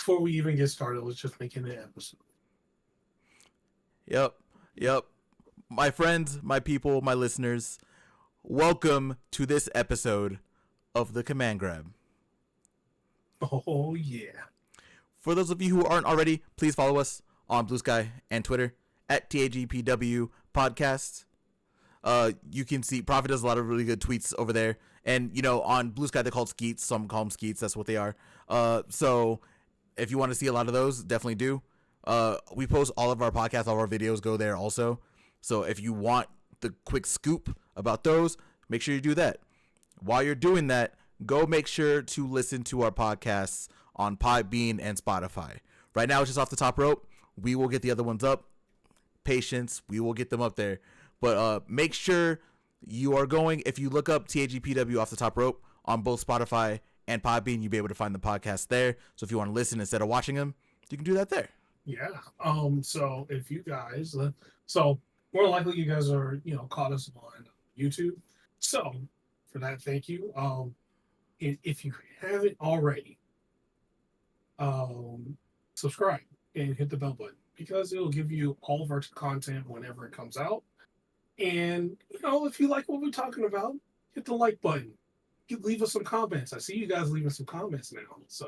before we even get started, let's just make it an episode. Yep. My friends, my people, my listeners, welcome to this episode of the Command Grab. Oh, yeah. For those of you who aren't already, please follow us on Blue Sky and Twitter at TAGPW Podcast. You can see Proffitt does a lot of really good tweets over there. And, on Blue Sky, they're called Skeets. Some call them Skeets. That's what they are. So if you want to see a lot of those, definitely do. We post all of our podcasts, all of our videos go there also. So if you want the quick scoop about those, make sure you do that. While you're doing that, go make sure to listen to our podcasts on Podbean and Spotify. Right now, it's just off the top rope. We will get the other ones up. Patience, we will get them up there. But make sure you are going. If you look up TAGPW off the top rope on both Spotify and Podbean, you'll be able to find the podcast there. So if you want to listen instead of watching them, you can do that there. Yeah. So if you guys, so more likely you guys are, caught us on YouTube. So for that, thank you. If you haven't already, subscribe and hit the bell button because it'll give you all of our content whenever it comes out. And, if you like what we're talking about, hit the like button. Leave us some comments. I see you guys leaving some comments now. So,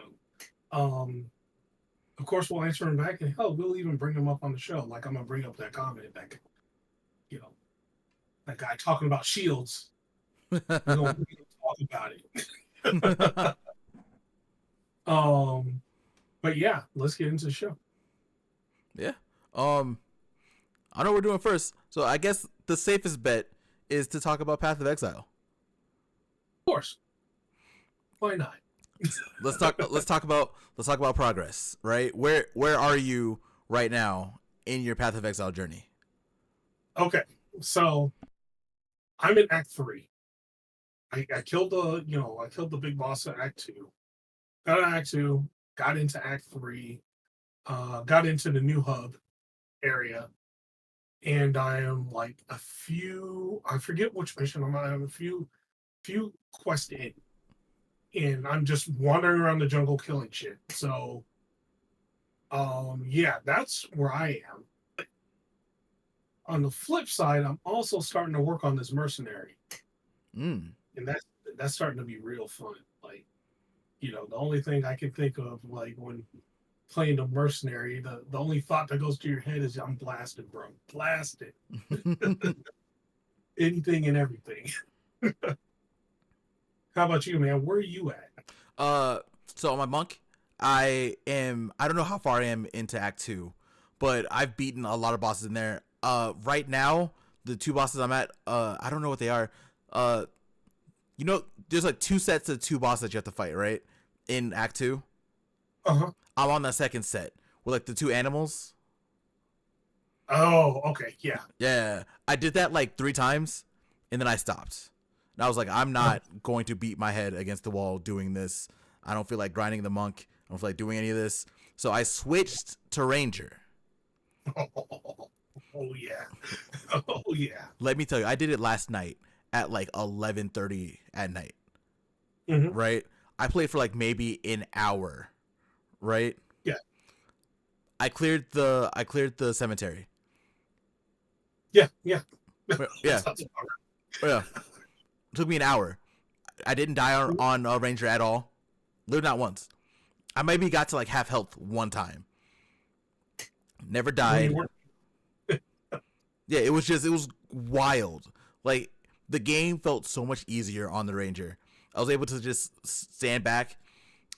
of course, we'll answer them back. And, hell, we'll even bring them up on the show. Like, I'm going to bring up that comment that, that guy talking about shields. We're going to talk about it. But, yeah, let's get into the show. Yeah. I know what we're doing first. So I guess the safest bet is to talk about Path of Exile. Of course. Why not? let's talk about progress, right? Where are you right now in your Path of Exile journey? Okay. So I'm in Act 3. I killed the big boss at Act 2. Got to Act 2, got into Act 3, got into the new hub area. And I am like I forget which mission I'm on. I'm a few quests in. And I'm just wandering around the jungle killing shit. So, yeah, that's where I am. But on the flip side, I'm also starting to work on this mercenary. And that's starting to be real fun. Like, the only thing I can think of, like, when playing the mercenary, the only thought that goes to your head is I'm blasted, bro. Blasted. Anything and everything. How about you, man? Where are you at? So on my monk, I don't know how far I am into Act 2, but I've beaten a lot of bosses in there. Right now, the two bosses I'm at, I don't know what they are. There's like two sets of two bosses that you have to fight, right? In Act 2. Uh-huh. I'm on the second set with like the two animals. Oh, okay, yeah. Yeah, I did that like 3 times, and then I stopped. And I was like, I'm not going to beat my head against the wall doing this. I don't feel like grinding the monk. I don't feel like doing any of this. So I switched to Ranger. Oh yeah. Oh yeah. Let me tell you, I did it last night at like 11:30 at night. Mm-hmm. Right? I played for like maybe an hour. Right? Yeah. I cleared the cemetery. Yeah. Yeah. Yeah. It took me an hour. I didn't die on Ranger at all. Literally not once. I maybe got to like half health one time. Never died. Yeah, it was wild. Like, the game felt so much easier on the Ranger. I was able to just stand back.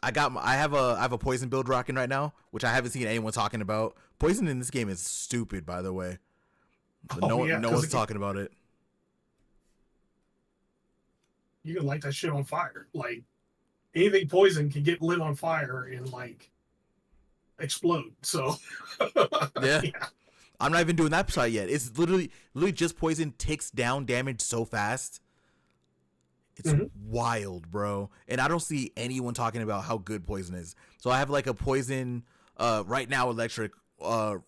I have a poison build rocking right now, which I haven't seen anyone talking about. Poison in this game is stupid, by the way. No one's talking about it. You can light that shit on fire. Like, anything poison can get lit on fire and like explode. So yeah. I'm not even doing that side yet. It's literally just poison takes down damage so fast. It's wild, bro. And I don't see anyone talking about how good poison is. So I have like a poison right now electric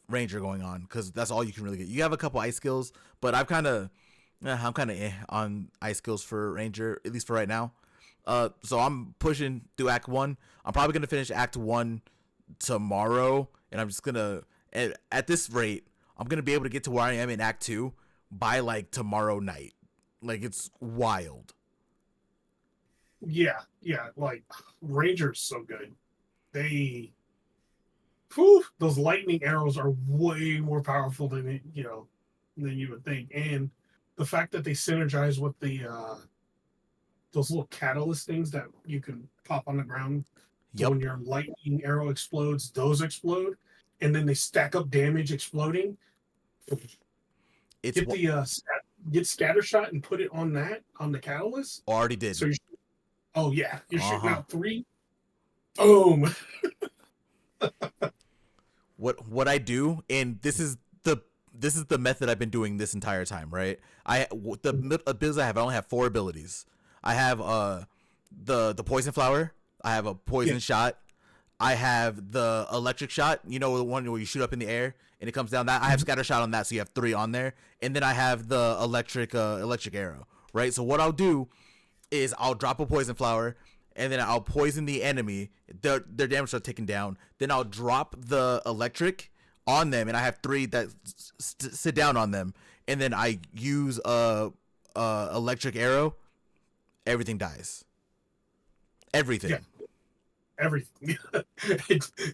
ranger going on because that's all you can really get. You have a couple ice skills, but I'm kind of on ice skills for ranger, at least for right now. So I'm pushing through Act 1. I'm probably going to finish Act 1 tomorrow, and I'm just gonna at this rate, I'm gonna be able to get to where I am in Act 2 by like tomorrow night. Like it's wild. Yeah, yeah. Like Ranger's so good. They, whew, those lightning arrows are way more powerful than than you would think, and the fact that they synergize with the those little catalyst things that you can pop on the ground. So when Yup. your lightning arrow explodes, those explode, and then they stack up damage exploding. It's Get the get scatter shot and put it on that on the catalyst. already did. So you, oh yeah, you're shooting Uh-huh. out three. Boom. What I do, and this is the method I've been doing this entire time, right? The abilities I have, I only have 4 abilities. I have the poison flower. I have a Yeah. poison shot. I have the electric shot. You know, the one where you shoot up in the air and it comes down. That I have scatter shot on that, so you have 3 on there. And then I have the electric arrow. Right. So what I'll do is I'll drop a poison flower, and then I'll poison the enemy. Their damage are taken down. Then I'll drop the electric on them, and I have 3 that sit down on them. And then I use a electric arrow. Everything dies. Everything. Yeah. Everything.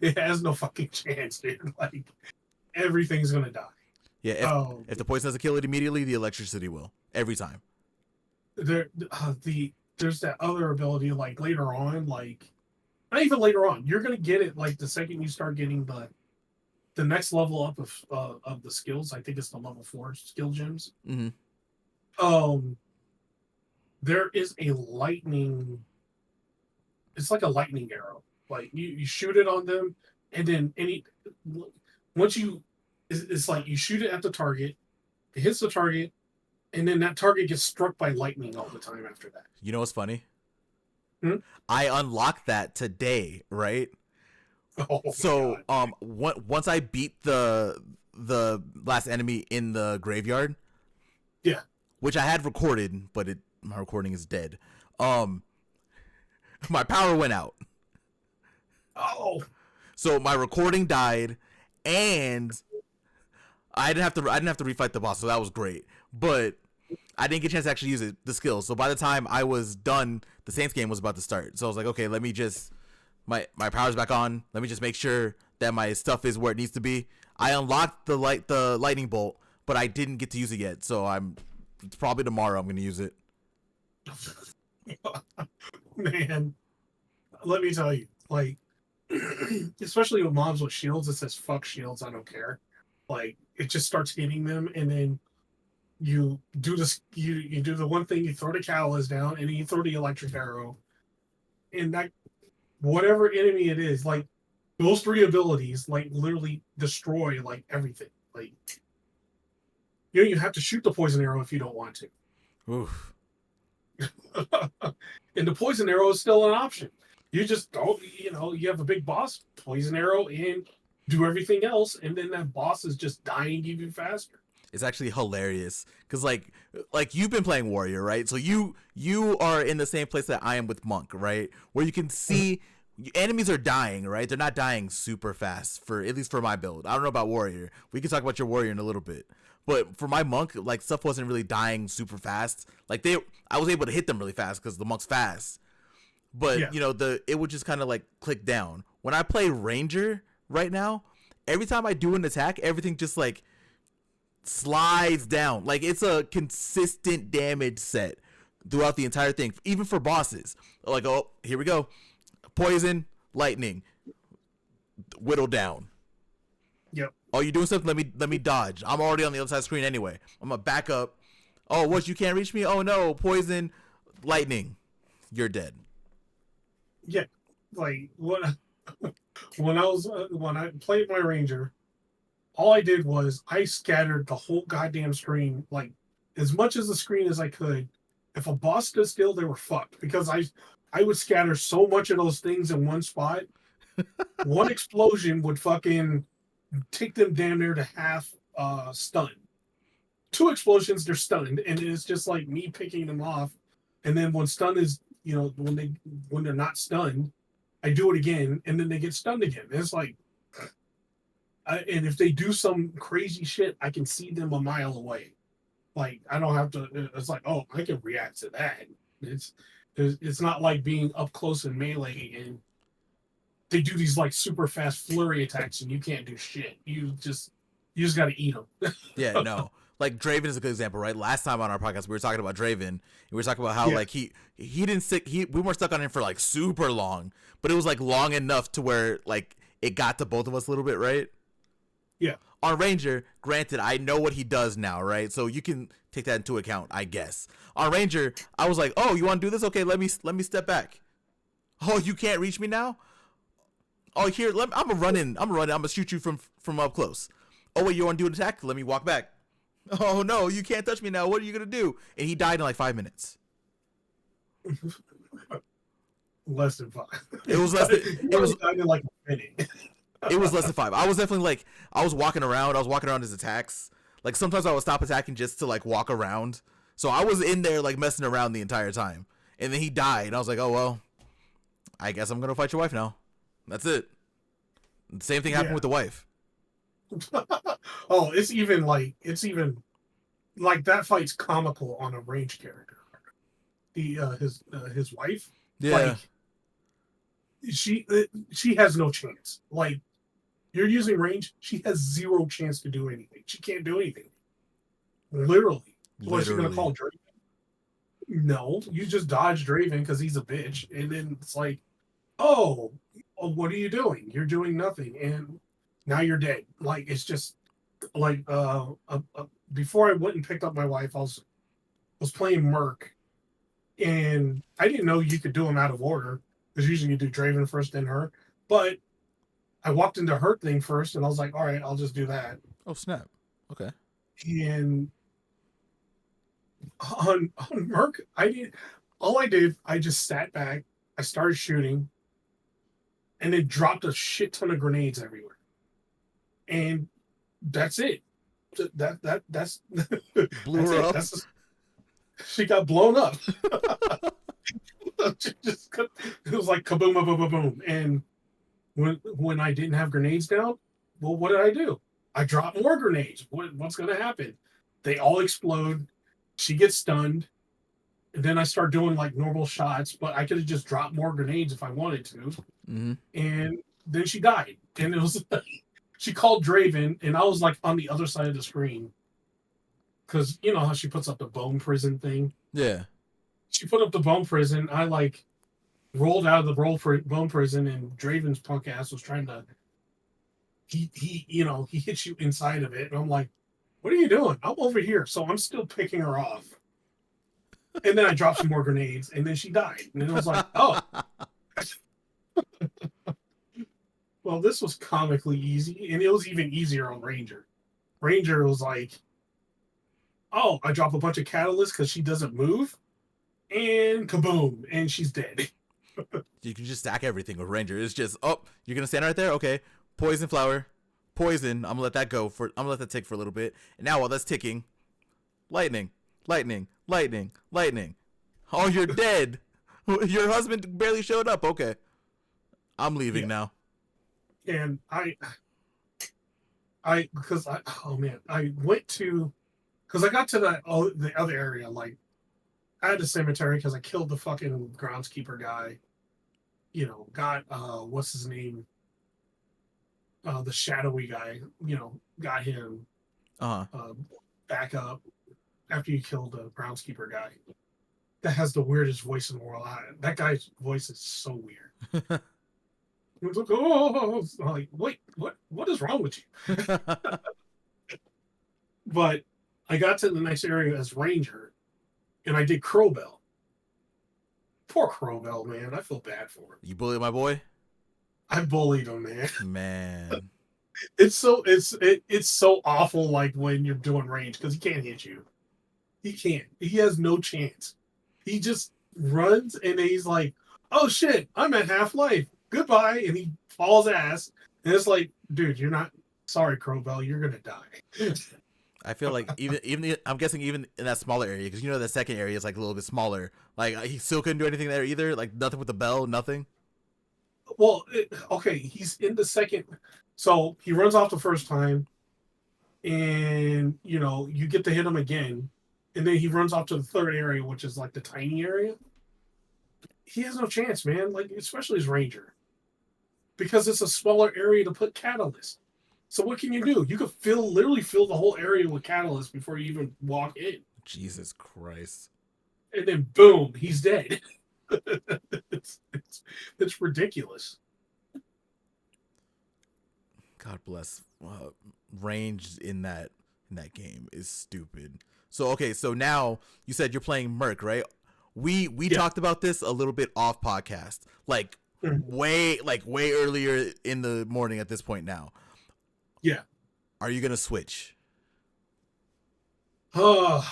It has no fucking chance, dude. Like everything's gonna die. Yeah. Oh, If the poison doesn't kill it immediately, the electricity will every time. there's that other ability like later on, like not even later on. You're gonna get it like the second you start getting the next level up of the skills. I think it's the level 4 skill gems. Mm-hmm. Um, there is a lightning. It's like a lightning arrow. Like you shoot it on them, and then once it's like you shoot it at the target, it hits the target, and then that target gets struck by lightning all the time after that. You know what's funny? Hmm? I unlocked that today, right? Oh So my god! once I beat the last enemy in the graveyard, Yeah. which I had recorded, but my recording is dead. My power went out. Oh. So my recording died, and I didn't have to refight the boss, so that was great. But I didn't get a chance to actually use the skills. So by the time I was done, the Saints game was about to start. So I was like, okay, let me just my power's back on. Let me just make sure that my stuff is where it needs to be. I unlocked the lightning bolt, but I didn't get to use it yet. So it's probably tomorrow I'm gonna use it. Man, let me tell you, like, especially with mobs with shields, it says "fuck shields." I don't care. Like, it just starts hitting them, and then you do this. You do the one thing. You throw the catalyst down, and then you throw the electric arrow, and that whatever enemy it is, like those 3 abilities, like literally destroy like everything. Like, you have to shoot the poison arrow if you don't want to. Oof. And the poison arrow is still an option. You just don't, you have a big boss, poison arrow, and do everything else, and then that boss is just dying even faster. It's actually hilarious because like you've been playing warrior, right? So you are in the same place that I am with monk, right? Where you can see enemies are dying, right? They're not dying super fast, for at least for my build. I don't know about warrior. We can talk about your warrior in a little bit. But for my monk, like stuff wasn't really dying super fast. Like I was able to hit them really fast because the monk's fast. But Yeah. it would just kind of like click down. When I play ranger right now, every time I do an attack, everything just like slides down. Like it's a consistent damage set throughout the entire thing, even for bosses. Like, oh, here we go, poison, lightning, whittle down. Yep. Oh, you're doing something? Let me dodge. I'm already on the other side of the screen anyway. I'm gonna back up. Oh, what? You can't reach me? Oh no, poison, lightning, you're dead. Yeah. Like what when I played my ranger, all I did was I scattered the whole goddamn screen, like as much as the screen as I could. If a boss stood still, they were fucked because I would scatter so much of those things in one spot. One explosion would fucking take them damn near to half stunned. 2 explosions, they're stunned, and it's just like me picking them off. And then when stun is, when they're not stunned, I do it again, and then they get stunned again. And it's like, and if they do some crazy shit, I can see them a mile away. Like I don't have to. It's like, oh, I can react to that. It's it's not like being up close and melee, and they do these like super fast flurry attacks, and you can't do shit. You just got to eat them. Yeah, no. Like Draven is a good example, right? Last time on our podcast, we were talking about Draven, and we were talking about how Yeah. like he didn't stick. We weren't stuck on him for like super long, but it was like long enough to where like it got to both of us a little bit, right? Yeah. On Ranger, granted, I know what he does now, right? So you can take that into account, I guess. On Ranger, I was like, "Oh, you want to do this? Okay, let me step back." Oh, you can't reach me now. Oh, here, I'm gonna run in. I'm gonna shoot you from up close. Oh wait, you want to do an attack? Let me walk back. Oh no, you can't touch me now. What are you gonna do? And he died in like 5 minutes. Less than 5. It was less than it was died in like a minute. it was less than 5. I was definitely like I was walking around. I was walking around his attacks. Like sometimes I would stop attacking just to like walk around. So I was in there like messing around the entire time. And then he died. And I was like, oh well, I guess I'm gonna fight your wife now. That's it. The same thing happened with the wife. Oh, it's even like that fight's comical on a range character. The his wife, Yeah. like she has no chance. Like you're using range, she has zero chance to do anything. She can't do anything. Literally. What's she gonna call Draven? No, you just dodge Draven because he's a bitch, and then it's like, oh, what are you doing? You're doing nothing, and now you're dead. Like it's just like before I went and picked up my wife, I was playing Merc, and I didn't know you could do them out of order because usually you do Draven first, then her. But I walked into her thing first, and I was like, all right, I'll just do that. Oh snap. Okay. And on Merc, I just sat back, I started shooting, and it dropped a shit ton of grenades everywhere. And that's it. That's Blew that's her it. up. She got blown up. It was like kaboom, boom, boom, boom. And when I didn't have grenades down, well, what did I do? I dropped more grenades. What's going to happen? They all explode. She gets stunned. And then I start doing like normal shots, but I could have just dropped more grenades if I wanted to. Mm-hmm. And then she died. And it was she called Draven, and I was like on the other side of the screen. Because you know how she puts up the bone prison thing? Yeah. She put up the bone prison. I like rolled out of the bone prison, and Draven's punk ass was trying to. He hits you inside of it, and I'm like, "What are you doing? I'm over here." So I'm still picking her off, and then I dropped some more grenades, and then she died, and then it was like, "Oh, well, this was comically easy," and it was even easier on Ranger. Ranger was like, "Oh, I drop a bunch of catalysts because she doesn't move, and kaboom, and she's dead." You can just stack everything with Ranger. It's just, oh, you're gonna stand right there. Okay, poison flower, poison. I'm gonna let that go for. I'm gonna let that tick for a little bit. And now while that's ticking, lightning, lightning, lightning, lightning. Oh, you're dead. Your husband barely showed up. Okay, I'm leaving now. And oh man, I went to because I got to the other area. Like I had a cemetery because I killed the fucking groundskeeper guy. Got what's his name? The shadowy guy. Got him back up after you killed the groundskeeper guy. That has the weirdest voice in the world. That guy's voice is so weird. It's like, oh, I'm like, wait, what is wrong with you? But I got to the next area as Ranger, and I did Crowbell. Poor Crowbell, man. I feel bad for him. You bullied my boy. I bullied him, man. Man, It's so awful. Like when you're doing range because he can't hit you. He can't. He has no chance. He just runs and he's like, "Oh shit, I'm at half life. Goodbye," and he falls ass. And it's like, dude, you're not. Sorry, Crowbell, you're gonna die. I feel like I'm guessing even in that smaller area because the second area is like a little bit smaller. Like he still couldn't do anything there either. Like nothing with the bell, nothing. Well, okay, he's in the second. So he runs off the first time, and you get to hit him again, and then he runs off to the third area, which is like the tiny area. He has no chance, man. Like especially as ranger, because it's a smaller area to put catalyst. So what can you do? You could literally fill the whole area with catalyst before you even walk in, Jesus Christ. and then boom, he's dead. it's, it's ridiculous. God bless. Range in that game is stupid. So okay, so now you said you're playing Merc, right? We Yeah. talked about this a little bit off podcast, like Mhm. way earlier in the morning at this point now. Yeah. Are you gonna switch? Oh,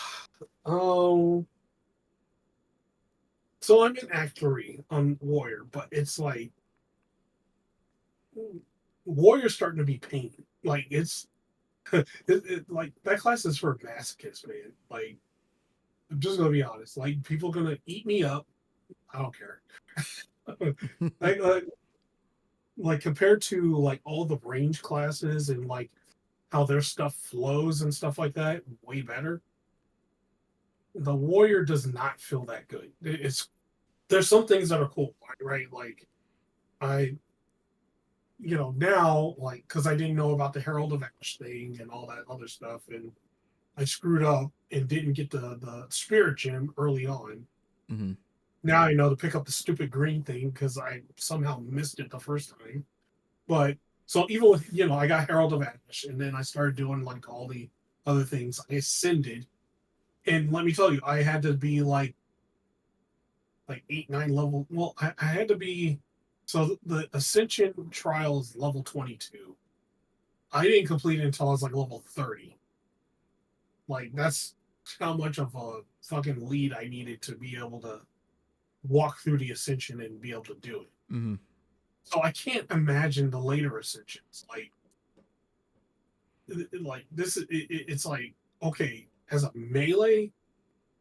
oh. So I'm in Act 3 on Warrior, but it's like Warrior's starting to be pain. Like like that class is for masochists, man. Like I'm just gonna be honest. Like people gonna eat me up. I don't care. like, like like compared to like all the range classes and like how their stuff flows and stuff like that, way better. The Warrior does not feel that good. It's there's some things that are cool, right? Like I now, like, because I didn't know about the Herald of Ash thing and all that other stuff, and I screwed up and didn't get the Spirit Gem early on. Mm-hmm. Now I know to pick up the stupid green thing because I somehow missed it the first time. But so even with I got Herald of Ash, and then I started doing like all the other things. I ascended, and let me tell you, I had to be like 8, 9 level. Well, I had to be. So the Ascension trial is level 22. I didn't complete it until I was like level 30. Like that's how much of a fucking lead I needed to be able to walk through the ascension and be able to do it. Mm-hmm. So I can't imagine the later ascensions. Like this it's like okay, as a melee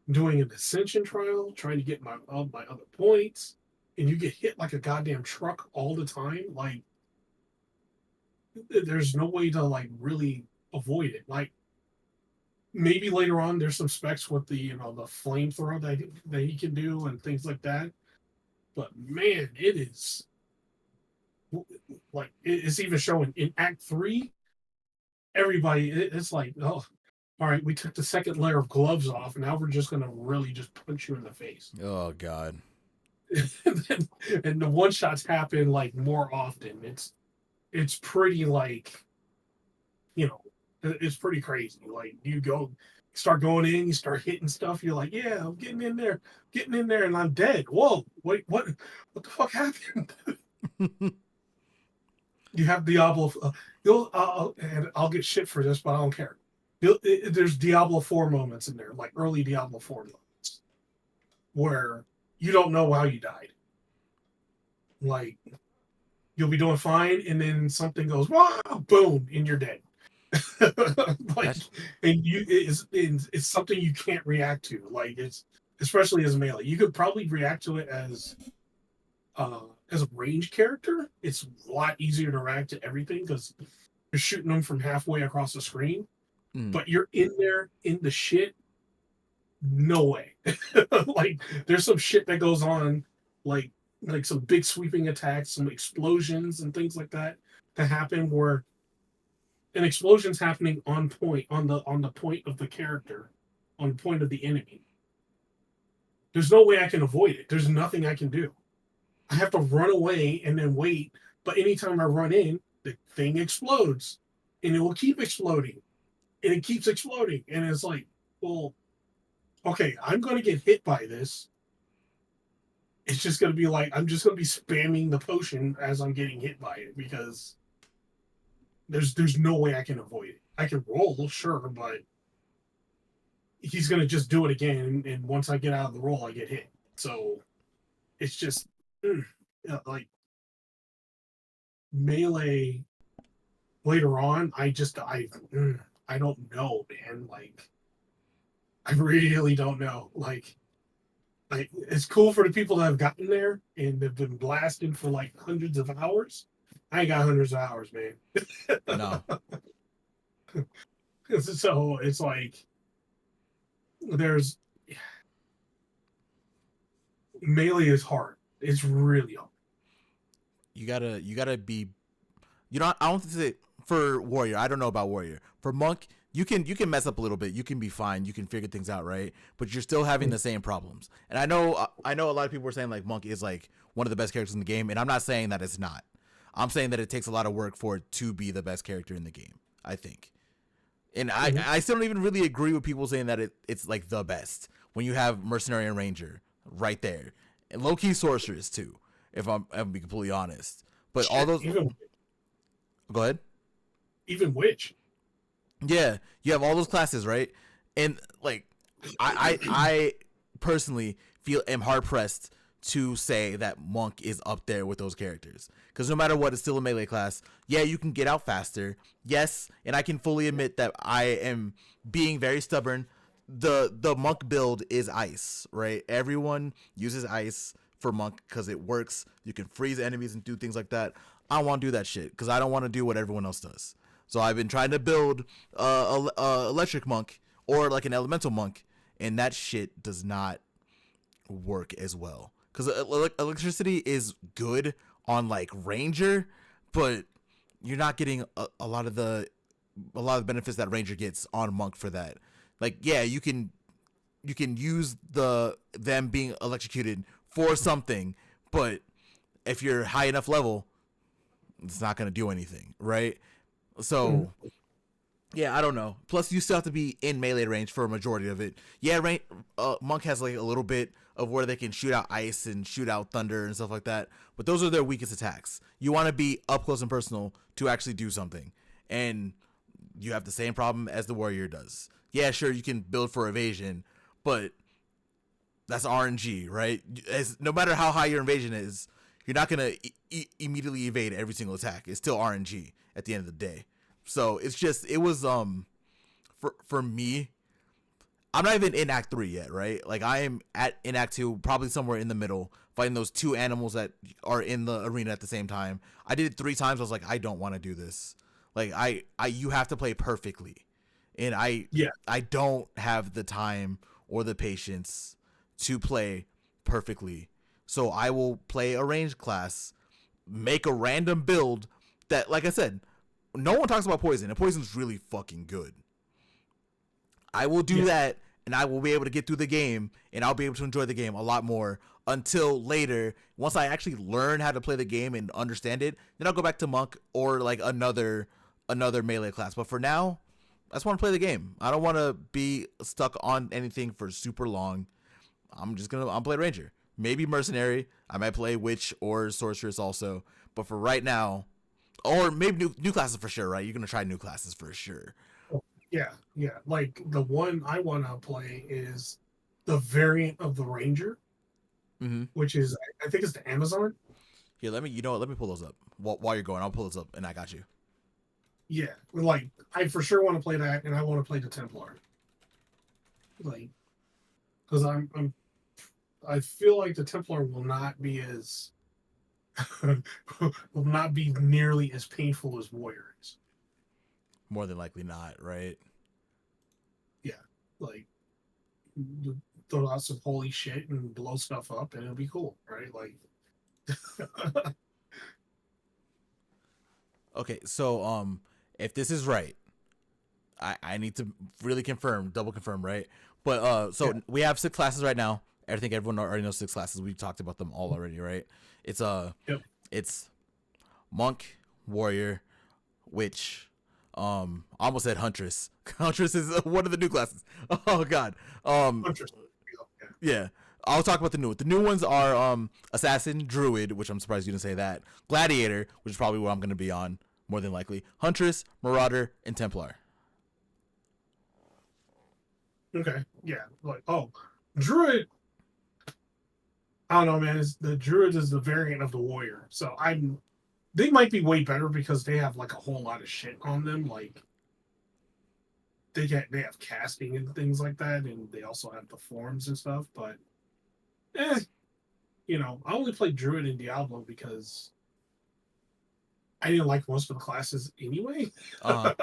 doing an ascension trial, trying to get my other points, and you get hit like a goddamn truck all the time. Like there's no way to like really avoid it. Like maybe later on there's some specs with the the flamethrower that he can do and things like that. But man, it is like it's even showing in Act 3. Everybody, it's like, oh, all right, we took the second layer of gloves off. Now we're just gonna really just punch you in the face. Oh God. And the one shots happen like more often. It's pretty like you know, it's pretty crazy. Like you start going in, you start hitting stuff. You're like, yeah, I'm getting in there, and I'm dead. Whoa, wait, what the fuck happened? You have Diablo. And I'll get shit for this, but I don't care. There's Diablo 4 moments in there, like early Diablo 4 moments, where you don't know how you died. Like you'll be doing fine, and then something goes, wow, boom, and you're dead. like That's and it's something you can't react to. Like it's especially as a melee, you could probably react to it as a range character. It's a lot easier to react to everything because you're shooting them from halfway across the screen. mm, But you're in there in the shit, no way. Like there's some shit that goes on, like some big sweeping attacks, some explosions and things like that happen where an explosion's happening on point on the point of the character, on the point of the enemy. There's no way I can avoid it. There's nothing I can do. I have to run away and then wait. But anytime I run in, the thing explodes, and it will keep exploding, and it keeps exploding, and it's like, well, okay, I'm going to get hit by this. It's just going to be like I'm just going to be spamming the potion as I'm getting hit by it because there's no way I can avoid it. I can roll, sure, but he's going to just do it again, and once I get out of the roll, I get hit. So it's just like melee later on. I don't know, man. Like I really don't know. Like like it's cool for the people that have gotten there and they've been blasting for like hundreds of hours. I ain't got hundreds of hours, man. No, So it's like there's melee is hard. It's really hard. you gotta be. You know, I don't say for warrior. I don't know about warrior. For monk, you can mess up a little bit. You can be fine. You can figure things out, right? But you're still having the same problems. And I know a lot of people are saying like monk is like one of the best characters in the game, and I'm not saying that it's not. I'm saying that it takes a lot of work for it to be the best character in the game. I think. And I still don't even really agree with people saying that it's like the best when you have mercenary and ranger right there, and low key sorceress too. If I'm being completely honest, but all Shit, those. Go ahead. even witch. Yeah, you have all those classes, right? And like, I personally am hard pressed to say that monk is up there with those characters because no matter what, it's still a melee class. Yeah, you can get out faster. Yes, and I can fully admit that I am being very stubborn. The monk build is ice, right? Everyone uses ice for monk because it works. You can freeze enemies and do things like that. I don't want to do that shit because I don't want to do what everyone else does. So I've been trying to build electric monk or like an elemental monk, and that shit does not work as well. Because electricity is good on like ranger, but you're not getting a lot of the benefits that ranger gets on monk for that. Like yeah, you can use them being electrocuted for something, but if you're high enough level, it's not gonna do anything, right? So yeah, I don't know. Plus, you still have to be in melee range for a majority of it. Yeah, monk has like a little bit of where they can shoot out ice and shoot out thunder and stuff like that, but those are their weakest attacks. You want to be up close and personal to actually do something, and you have the same problem as the warrior does. Yeah, sure, you can build for evasion, but that's RNG, right? No matter how high your evasion is, you're not gonna immediately evade every single attack. It's still RNG at the end of the day. So it was for me. I'm not even in Act 3 yet, right? Like I am in Act 2, probably somewhere in the middle, fighting those two animals that are in the arena at the same time. I did it 3 times. I was like, I don't want to do this. Like you have to play perfectly, and Yeah. I don't have the time or the patience to play perfectly. So I will play a ranged class, make a random build that, like I said, no one talks about poison, and poison's really fucking good. I will do Yeah. that, and I will be able to get through the game, and I'll be able to enjoy the game a lot more until later. Once I actually learn how to play the game and understand it, then I'll go back to monk or like another melee class. But for now, I just want to play the game. I don't want to be stuck on anything for super long. I'm play ranger, maybe mercenary. I might play witch or sorceress also. But for right now, or maybe new classes for sure, right? You're gonna try new classes for sure. Yeah. Yeah. Like the one I want to play is the variant of the Ranger, Mm-hmm. which is I think it's the Amazon. Here, let me pull those up while you're going. I'll pull those up, and I got you. Yeah. Like I for sure want to play that, and I want to play the Templar. Like because I feel like the Templar will not be as will not be nearly as painful as Warriors. More than likely not, right? Yeah. Like throw out some holy shit and blow stuff up, and it'll be cool, right? Like Okay, so if this is right, I need to really confirm, double confirm, right? But yeah. so we have 6 classes right now. I think everyone already knows 6 classes. We talked about them all already, right? It's Yep. it's monk, warrior, witch, I almost said huntress. Huntress is one of the new classes. Oh god. Interesting. Yeah. Yeah. I'll talk about the new ones. The new ones are assassin, druid, which I'm surprised you didn't say that. Gladiator, which is probably what I'm going to be on more than likely. Huntress, marauder, and templar. Okay. Yeah. Like Druid. I don't know, man. The Druid is the variant of the Warrior, so they might be way better because they have like a whole lot of shit on them. Like they have casting and things like that, and they also have the forms and stuff. But eh, I only played Druid in Diablo because I didn't like most of the classes anyway. Uh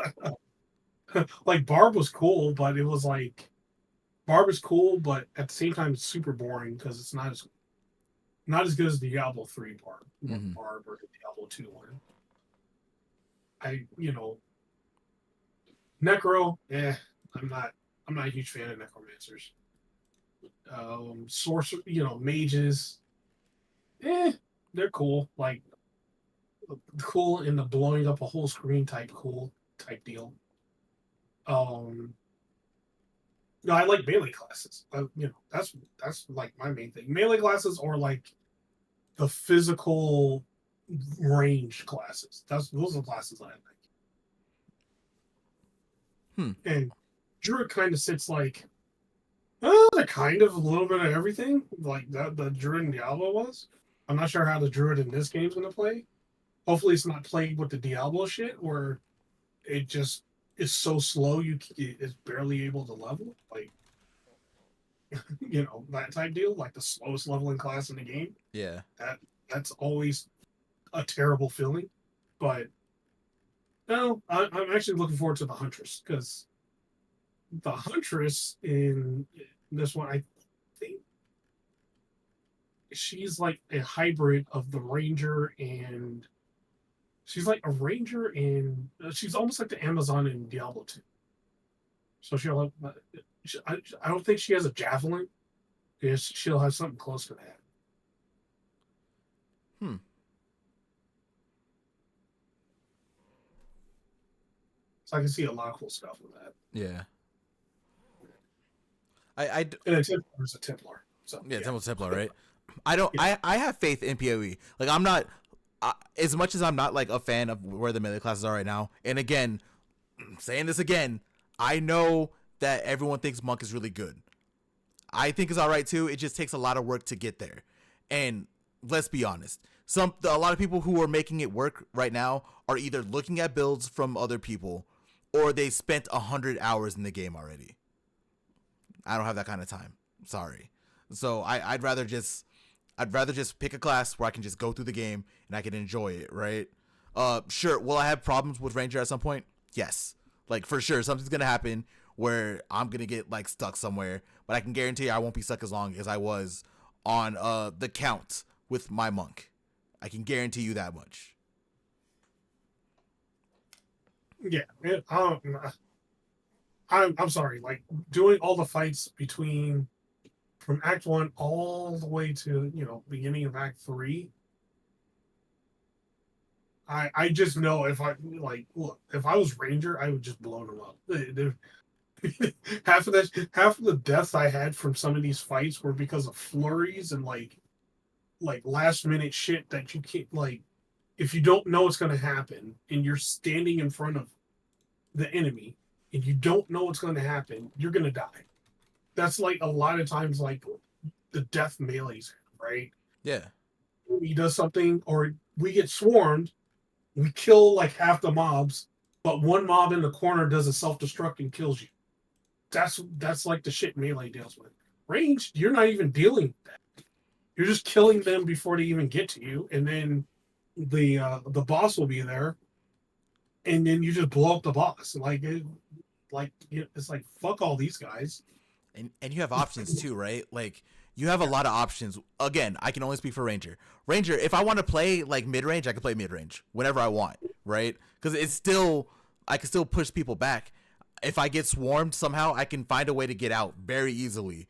Like Barb was cool, but it was like Barb is cool, but at the same time it's super boring because it's not as good as the Diablo 3 Barb, mm-hmm. Barb or the Diablo 2 one. Necro, I'm not a huge fan of necromancers. Sorcerer, mages, eh, they're cool. Like cool in the blowing up a whole screen type cool type deal. Um, no, I like melee classes. That's like my main thing. Melee classes or like the physical range classes. Those are the classes I like. Hmm. And Druid kind of sits like they're kind of a little bit of everything, like that the Druid in Diablo was. I'm not sure how the Druid in this game's gonna play. Hopefully, it's not playing with the Diablo shit where it just is so slow it's barely able to level. Like that type deal, like the slowest leveling class in the game. Yeah. That's always a terrible feeling. But no, I'm actually looking forward to the Huntress because the Huntress in this one, I think she's like a hybrid of the Ranger and she's like a Ranger and she's almost like the Amazon in Diablo 2. So she'll have, I don't think she has a javelin. Yes, she'll have something close to that. Hmm. So I can see a lot of cool stuff with that. Yeah. And a Templar is a Templar. So Yeah, yeah. Templar, right? I don't. Yeah. I have faith in PoE. Like I'm not. As much as I'm not like a fan of where the melee classes are right now, and again, saying this again, I know that everyone thinks Monk is really good. I think it's all right too. It just takes a lot of work to get there, and let's be honest, a lot of people who are making it work right now are either looking at builds from other people, or they spent 100 hours in the game already. I don't have that kind of time. Sorry. So I'd rather just pick a class where I can just go through the game and I can enjoy it, right? Sure. Will I have problems with Ranger at some point? Yes. Like for sure, something's gonna happen where I'm gonna get like stuck somewhere, but I can guarantee I won't be stuck as long as I was on the count with my monk. I can guarantee you that much. Yeah. I'm sorry. Like doing all the fights between from Act 1 all the way to beginning of Act 3. I just know if I like look if I was Ranger I would just blow them up. Half of the deaths I had from some of these fights were because of flurries and like last minute shit that you can't like if you don't know what's going to happen and you're standing in front of the enemy and you don't know what's going to happen, you're going to die. That's like a lot of times like the death melees, right? Yeah. He does something or we get swarmed, we kill like half the mobs, but one mob in the corner does a self-destruct and kills you. That's like the shit melee deals with. Range, you're not even dealing with that. You're just killing them before they even get to you, and then the boss will be there, and then you just blow up the boss. It's like fuck all these guys. And you have options too, right? Like you have a lot of options. Again, I can only speak for Ranger. Ranger, if I want to play like mid range, I can play mid range whenever I want, right? Because I can still push people back. If I get swarmed somehow, I can find a way to get out very easily.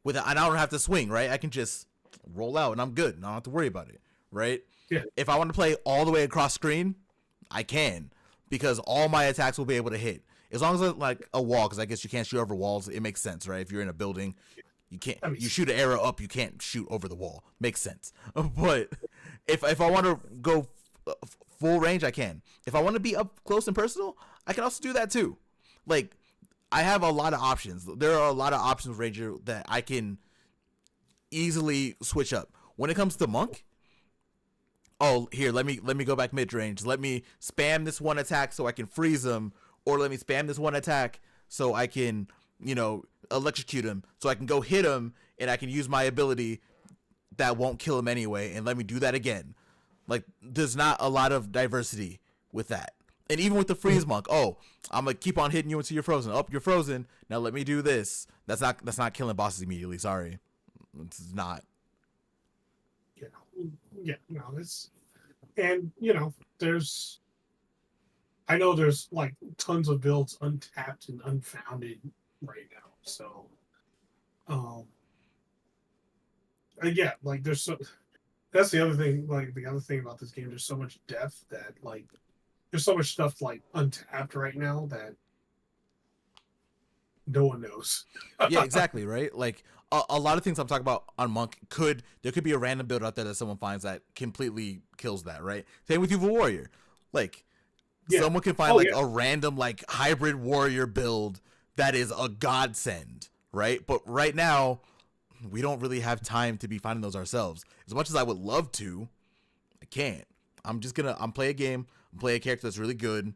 And I don't have to swing, right? I can just roll out and I'm good. I don't have to worry about it, right? Yeah, If I want to play all the way across screen, I can because all my attacks will be able to hit as long as it's like a wall. Because I guess you can't shoot over walls. It makes sense, right? If you're in a building, you can't. I mean, You shoot an arrow up, you can't shoot over the wall. Makes sense. But if I want to go full range, I can. If I want to be up close and personal, I can also do that too. Like I have a lot of options. There are a lot of options with Ranger that I can easily switch up. When it comes to Monk, oh here let me go back mid range. Let me spam this one attack so I can freeze him, or let me spam this one attack so I can electrocute him, so I can go hit him and I can use my ability that won't kill him anyway, and let me do that again. Like, there's not a lot of diversity with that. And even with the freeze monk, oh, I'm gonna keep on hitting you until you're frozen. Oh, you're frozen. Now let me do this. That's not killing bosses immediately. Sorry, it's not. No, it's, and there's, I know there's like tons of builds untapped and unfounded right now. So, um, and yeah, like there's so, that's the other thing. Like the other thing about this game, there's so much depth that like there's so much stuff like untapped right now that no one knows. Yeah, exactly, right? Like a lot of things I'm talking about on Monk there could be a random build out there that someone finds that completely kills that, right? Same with Evil Warrior. Like someone can find a random like hybrid warrior build that is a godsend, right? But right now, we don't really have time to be finding those ourselves. As much as I would love to, I can't. I'm play a game, play a character that's really good.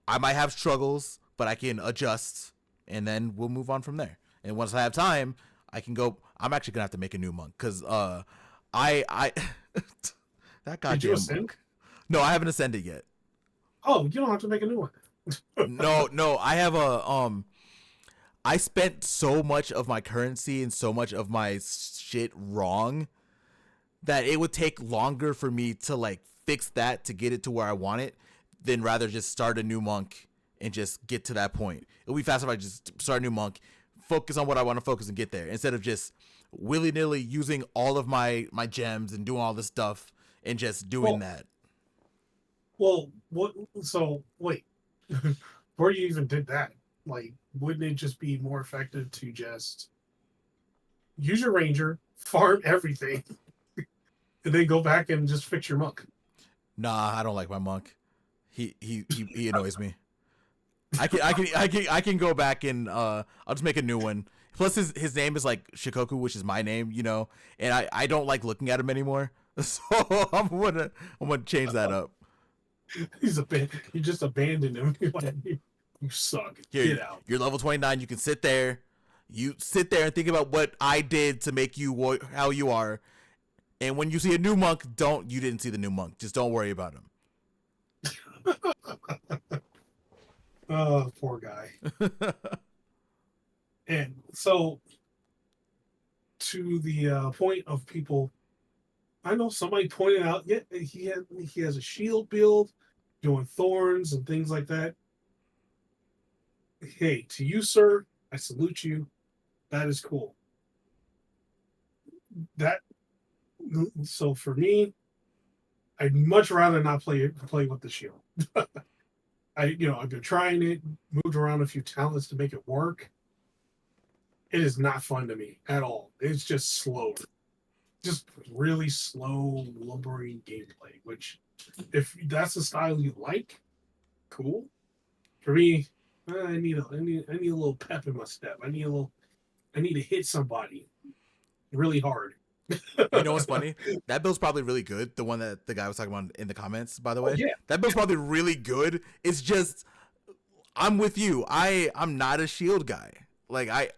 I might have struggles, but I can adjust, and then we'll move on from there. And once I have time, I can go. I'm actually gonna have to make a new monk because I that goddamn Did you ascend? monk. No, I haven't ascended yet. Oh, you don't have to make a new one. No, I have I spent so much of my currency and so much of my shit wrong that it would take longer for me to like fix that to get it to where I want it than rather just start a new monk and just get to that point. It'll be faster if I just start a new monk, focus on what I want to focus and get there instead of just willy-nilly using all of my gems and doing all this stuff and just doing that. Well, what? So wait, before you even did that, like, wouldn't it just be more effective to just use your ranger, farm everything, and then go back and just fix your monk? Nah, I don't like my monk. He annoys me. I can go back and I'll just make a new one. Plus his name is like Shikoku, which is my name, and I don't like looking at him anymore. So I'm gonna change that up. You just abandoned him. You suck. Get out. You're level 29. You can sit there. You sit there and think about what I did to make you how you are. And when you see a new monk, you didn't see the new monk. Just don't worry about him. Oh, poor guy. And so, to the point of people, I know somebody pointed out, yeah, he has a shield build, doing thorns and things like that. Hey, to you, sir, I salute you. That is cool. So for me, I'd much rather not play with the shield. I've been trying it, moved around a few talents to make it work. It is not fun to me at all. It's just slow, just really slow, lumbering gameplay. Which, if that's the style you like, cool. For me, I need a little pep in my step. I need to hit somebody really hard. You know what's funny? That build's probably really good. The one that the guy was talking about in the comments, by the way. Yeah. That build's probably really good. It's just, I'm with you. I'm not a shield guy. Like,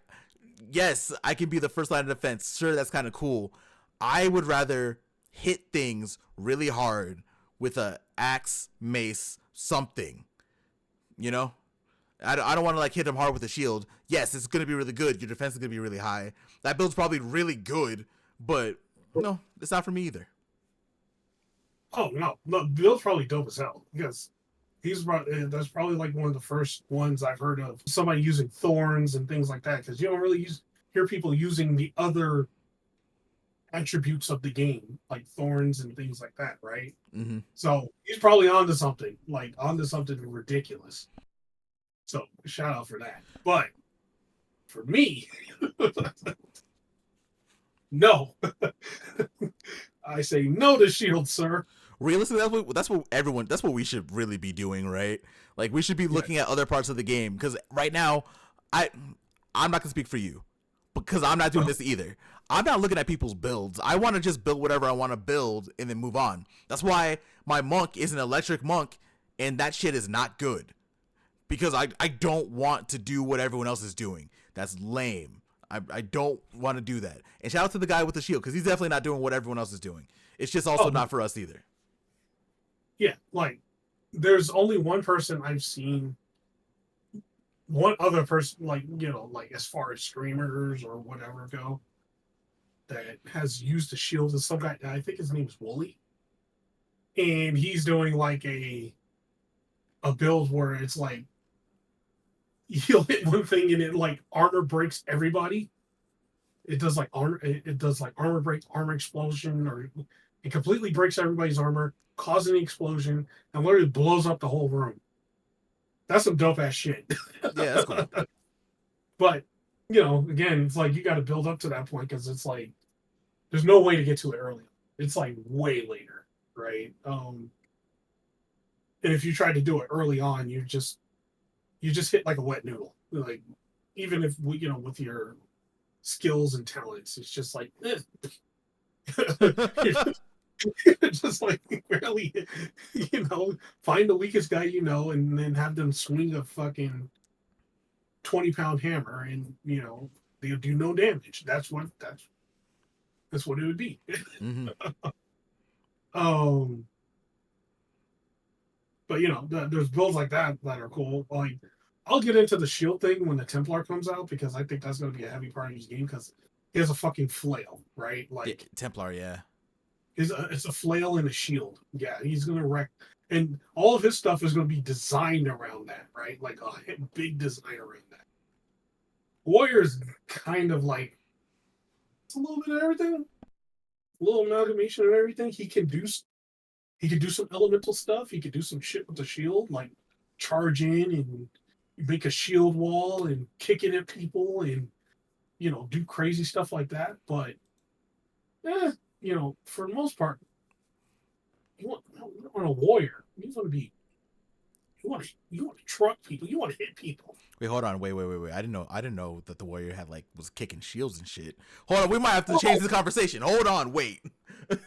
yes, I can be the first line of defense. Sure, that's kind of cool. I would rather hit things really hard with a axe, mace, something. I don't want to like hit them hard with a shield. Yes, it's going to be really good. Your defense is going to be really high. That build's probably really good, but no, it's not for me either. Oh no, Bill's probably dope as hell because that's probably like one of the first ones I've heard of somebody using thorns and things like that, because you don't really hear people using the other attributes of the game like thorns and things like that, right? Mm-hmm. So he's probably onto something ridiculous. So shout out for that. But for me, no. I say no to shield, sir. Realistically, that's what we should really be doing, right? Like, we should be looking at other parts of the game, because right now, I'm not gonna speak for you, because I'm not doing this either. I'm not looking at people's builds. I want to just build whatever I want to build and then move on. That's why my monk is an electric monk, and that shit is not good, because I don't want to do what everyone else is doing. That's lame. I don't want to do that. And shout out to the guy with the shield because he's definitely not doing what everyone else is doing. It's just also not for us either. Yeah, like there's only one person I've seen. One other person, like like as far as streamers or whatever go, that has used the shield is some guy. I think his name is Wooly, and he's doing like a build where it's like he'll hit one thing and it like armor breaks everybody. It does like armor. It does like armor break, armor explosion, or it completely breaks everybody's armor, causing an explosion, and literally blows up the whole room. That's some dope ass shit. Yeah, that's cool. But again, it's like you got to build up to that point because it's like there's no way to get to it early. It's like way later, right? And if you try to do it early on, you just hit like a wet noodle. Like even if with your skills and talents, it's just like just like barely, find the weakest guy and then have them swing a fucking 20-pound hammer, and they'll do no damage. That's what it would be. Mm-hmm. um, but there's builds like that are cool. Like I'll get into the shield thing when the Templar comes out because I think that's going to be a heavy part of his game because he has a fucking flail, right? Like yeah, Templar, yeah. It's a flail and a shield. Yeah, he's gonna wreck, and all of his stuff is gonna be designed around that, right? Like a big design around that. Warrior's kind of like it's a little bit of everything, a little amalgamation of everything. He can do some elemental stuff. He could do some shit with the shield, like charge in and make a shield wall and kick it at people and do crazy stuff like that. But for the most part, you want a warrior. You want to truck people. You want to hit people. Wait, hold on. Wait. I didn't know that the warrior had was kicking shields and shit. Hold on, we might have to change this conversation. Hold on, wait.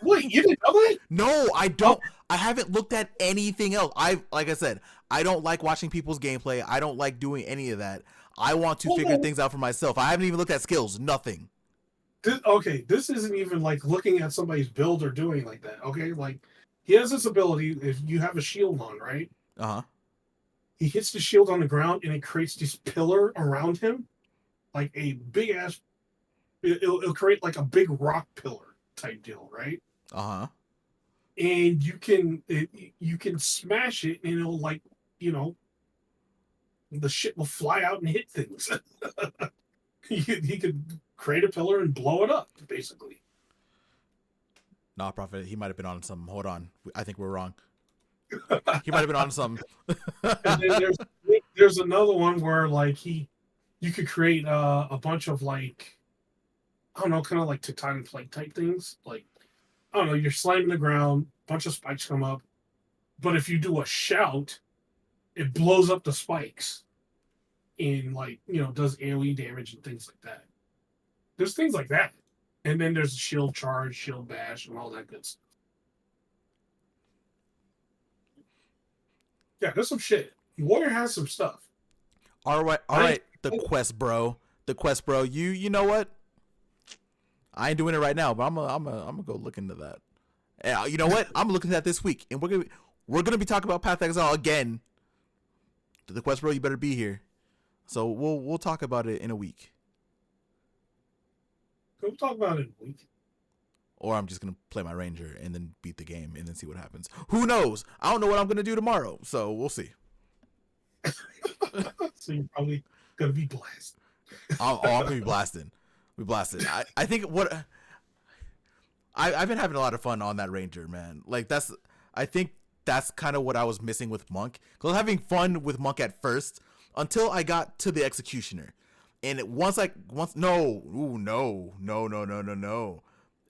Wait, you didn't know that? No, I don't. I haven't looked at anything else. Like I said, I don't like watching people's gameplay. I don't like doing any of that. I want to figure things out for myself. I haven't even looked at skills. Nothing. This isn't even like looking at somebody's build or doing like that. Okay, like he has this ability. If you have a shield on, right? Uh-huh. He hits the shield on the ground and it creates this pillar around him, like a big ass. It'll create like a big rock pillar type deal, right? Uh-huh. And you can smash it and it'll the shit will fly out and hit things. he could create a pillar and blow it up, basically. Nah, Profit, he might have been on something. Hold on. I think we're wrong. He might have been on something. And then there's another one where you could create a bunch of I don't know, kind of like tectonic plate type things. Like I don't know, you're slamming the ground, a bunch of spikes come up, but if you do a shout, it blows up the spikes and does AoE damage and things like that. There's things like that, and then there's shield charge, shield bash, and all that good stuff. Yeah, there's some shit. Warrior has some stuff. All right. The quest, bro. You know what? I ain't doing it right now, but I'm gonna go look into that. Yeah, you know what? I'm looking at that this week, and we're gonna be talking about Path Exile again. The quest, bro. You better be here. So we'll talk about it in a week. We'll talk about it in a week. Or I'm just gonna play my ranger and then beat the game and then see what happens. Who knows? I don't know what I'm gonna do tomorrow, so we'll see. So you're probably gonna be blasted. I'm gonna be blasting. I think I've been having a lot of fun on that ranger, man. I think that's kind of what I was missing with Monk. Cause I was having fun with Monk at first until I got to the executioner, and no.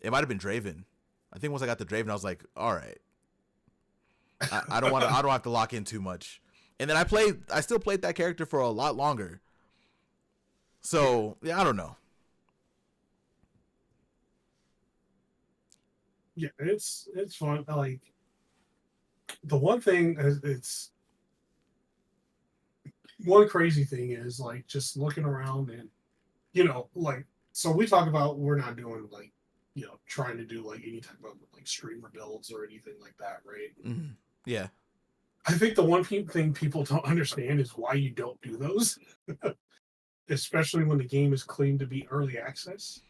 It might have been Draven. I think once I got the Draven, I was like, all right. I don't have to lock in too much. And then I still played that character for a lot longer. So yeah, I don't know. Yeah, it's fun. Like the one thing it's one crazy thing is just looking around and like, so we talk about we're not doing like, trying to do like any type of like streamer builds or anything like that, right? Mm-hmm. Yeah. I think the one thing people don't understand is why you don't do those, especially when the game is claimed to be early access.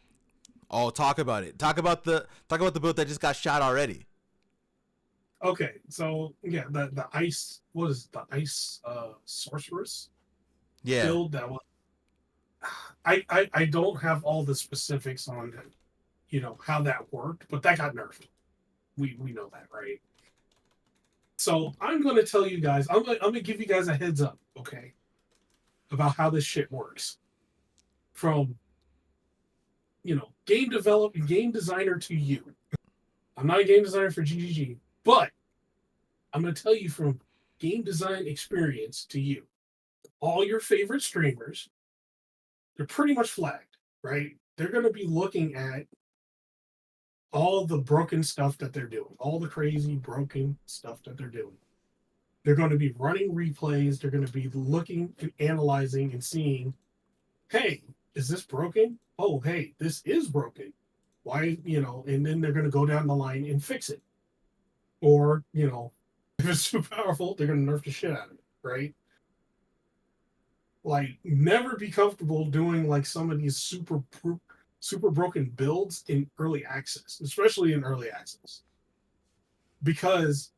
Oh, talk about it. Talk about the build that just got shot already. Okay, so yeah, the ice, what is it, the ice sorceress Yeah. build that was. I don't have all the specifics on how that worked, but that got nerfed. We know that, right? So I'm going to tell you guys. I'm gonna give you guys a heads up, okay, about how this shit works. From game designer to you. I'm not a game designer for GGG, but I'm going to tell you from game design experience to you. All your favorite streamers, they're pretty much flagged, right? They're going to be looking at all the broken stuff that they're doing, all the crazy broken stuff that they're doing. They're going to be running replays. They're going to be looking and analyzing and seeing, hey, is this broken? Oh, hey, this is broken. Why, and then they're going to go down the line and fix it. Or, if it's too powerful, they're going to nerf the shit out of it, right? Like, never be comfortable doing like some of these super broken builds in early access, especially in early access. Because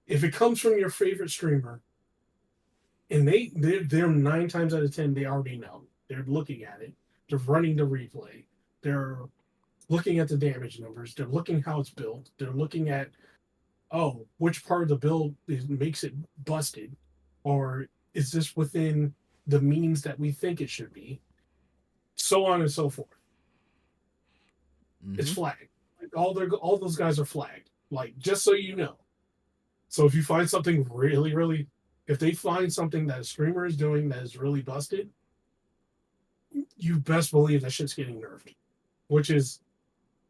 if it comes from your favorite streamer, and they're 9 times out of 10, they already know. They're looking at it. They're running the replay. They're looking at the damage numbers. They're looking how it's built. They're looking at, oh, which part of the build makes it busted, or is this within the means that we think it should be, so on and so forth. It's Mm-hmm. flagged. Like all those guys are flagged. Like, just so you know. So if you find something really, really, if they find something that a streamer is doing that is really busted, you best believe that shit's getting nerfed. Which is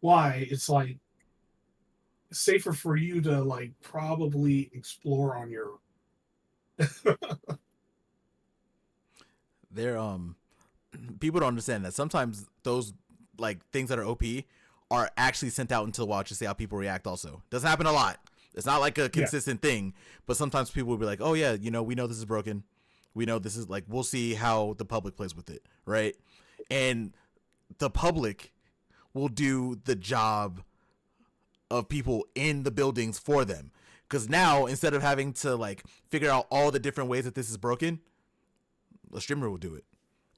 why it's like safer for you to like probably explore on your own. They're people don't understand that sometimes those like things that are OP are actually sent out into the wild to see how people react. Also, doesn't happen a lot. It's not like a Yeah. consistent thing, but sometimes people will be like, "Oh yeah, we know this is broken. We know this is like we'll see how the public plays with it, right?" And the public will do the job of people in the buildings for them. Because now instead of having to like figure out all the different ways that this is broken, a streamer will do it,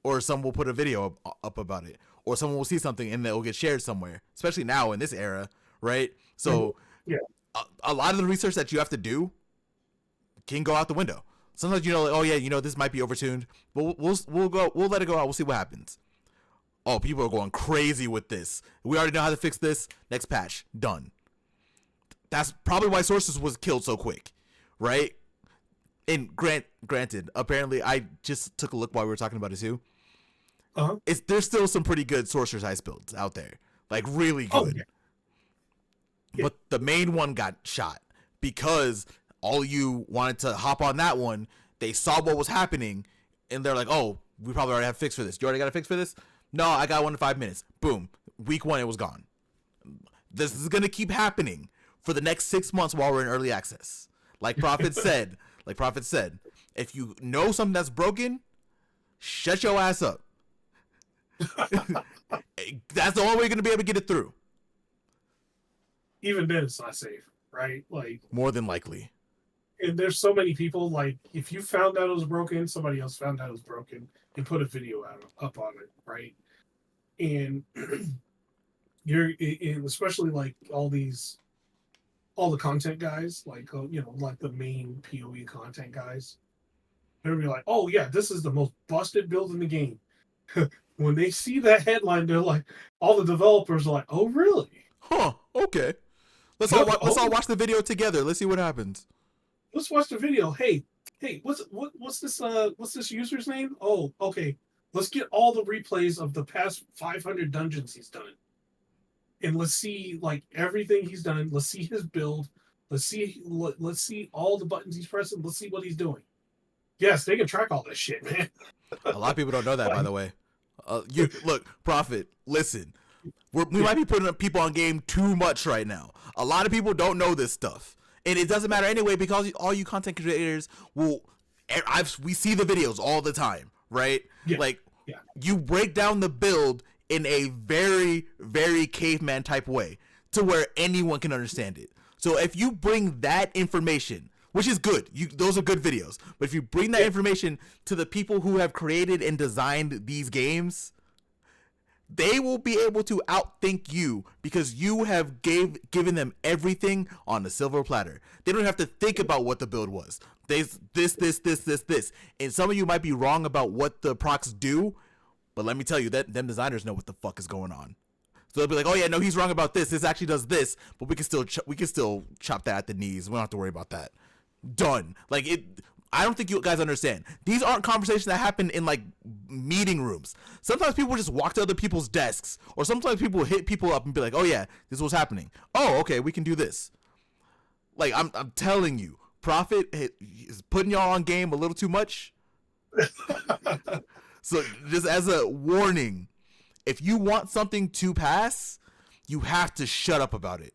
or someone will put a video up about it, or someone will see something and it will get shared somewhere. Especially now in this era, right? So Yeah. a lot of the research that you have to do can go out the window. Sometimes like, oh yeah, this might be overtuned, but we'll let it go out. We'll see what happens. Oh, people are going crazy with this. We already know how to fix this. Next patch, done. That's probably why Sources was killed so quick, right? And granted, apparently I just took a look while we were talking about it too. Uh-huh. There's still some pretty good Sorcerer's Ice builds out there, like really Oh, good. yeah. Yeah. But the main one got shot because all you wanted to hop on that one. They saw what was happening, and they're like, "Oh, we probably already have a fix for this. You already got a fix for this? No, I got one in 5 minutes. Boom. Week 1, it was gone. This is gonna keep happening for the next 6 months while we're in early access. Like Proffitt said, if you know something that's broken, shut your ass up. That's the only way you're gonna be able to get it through. Even then, it's not safe, right? Like, More than likely. and there's so many people. Like, if you found out it was broken, somebody else found out it was broken and put a video up on it, right? And you're, especially like all the content guys, like like the main PoE content guys, they're gonna be like, "Oh yeah, this is the most busted build in the game." When they see that headline, they're like, all the developers are like, "Oh really? Huh? Okay. Let's all Oh, watch the video together. Let's see what happens. let's watch the video. Hey, what's this user's name? Oh, okay. Let's get all the replays of the past 500 dungeons he's done, and let's see like everything he's done. Let's see his build. Let's see all the buttons he's pressing. Let's see what he's doing." Yes, they can track all that shit, man. A lot of people don't know that, by Like, the way. You look, Profit. Listen, we might be putting up people on game too much right now. A lot of people don't know this stuff, and it doesn't matter anyway because all you content creators will. We see the videos all the time, right? Yeah. Like Yeah. you break down the build in a very, very caveman type way to where anyone can understand it. So if you bring that information, which is good, those are good videos, but if you bring that information to the people who have created and designed these games, they will be able to outthink you because you have given them everything on a silver platter. They don't have to think about what the build was. This, and some of you might be wrong about what the procs do, but let me tell you that them designers know what the fuck is going on. So they'll be like, oh yeah, no, he's wrong about this. This actually does this, but we can still chop that at the knees. We don't have to worry about that. Done. Like it. I don't think you guys understand. These aren't conversations that happen in like meeting rooms. Sometimes people just walk to other people's desks, or sometimes people hit people up and be like, "Oh yeah, this is what's happening. Oh, okay, we can do this." Like I'm telling you, Profit is putting y'all on game a little too much. So just as a warning, if you want something to pass, you have to shut up about it.